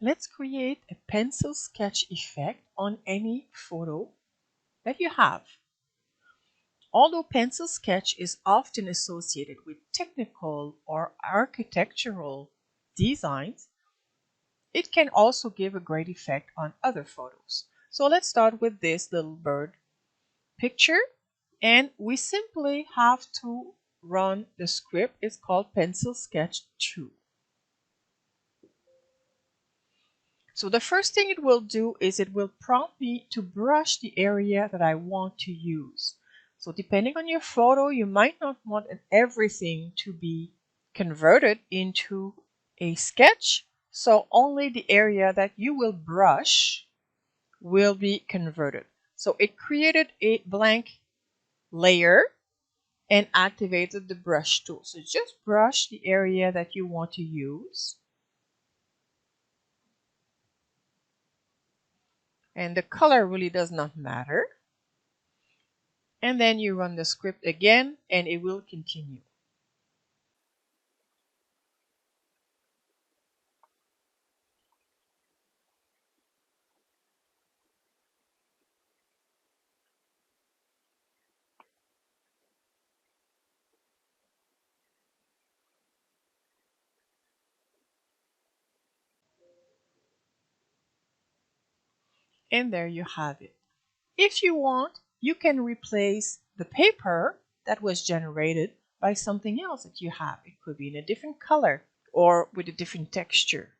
Let's create a pencil sketch effect on any photo that you have. Although pencil sketch is often associated with technical or architectural designs, it can also give a great effect on other photos. So let's start with this little bird picture, and we simply have to run the script. It's called Pencil Sketch 2. So the first thing it will do is it will prompt me to brush the area that I want to use. So depending on your photo, you might not want everything to be converted into a sketch. So only the area that you will brush will be converted. So it created a blank layer and activated the brush tool. So just brush the area that you want to use. And the color really does not matter. And then you run the script again and it will continue. And there you have it. If you want, you can replace the paper that was generated by something else that you have. It could be in a different color or with a different texture.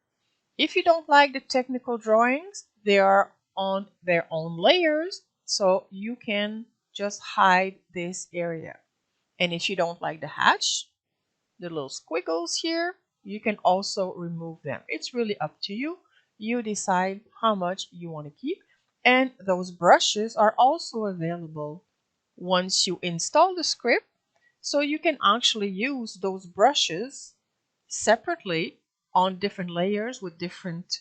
If you don't like the technical drawings, they are on their own layers, so you can just hide this area. And if you don't like the hatch, the little squiggles here, you can also remove them. It's really up to you. You decide how much you want to keep. And those brushes are also available once you install the script. So you can actually use those brushes separately on different layers with different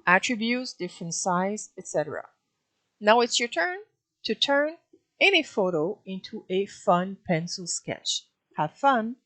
attributes, different size, etc. Now it's your turn to turn any photo into a fun pencil sketch. Have fun!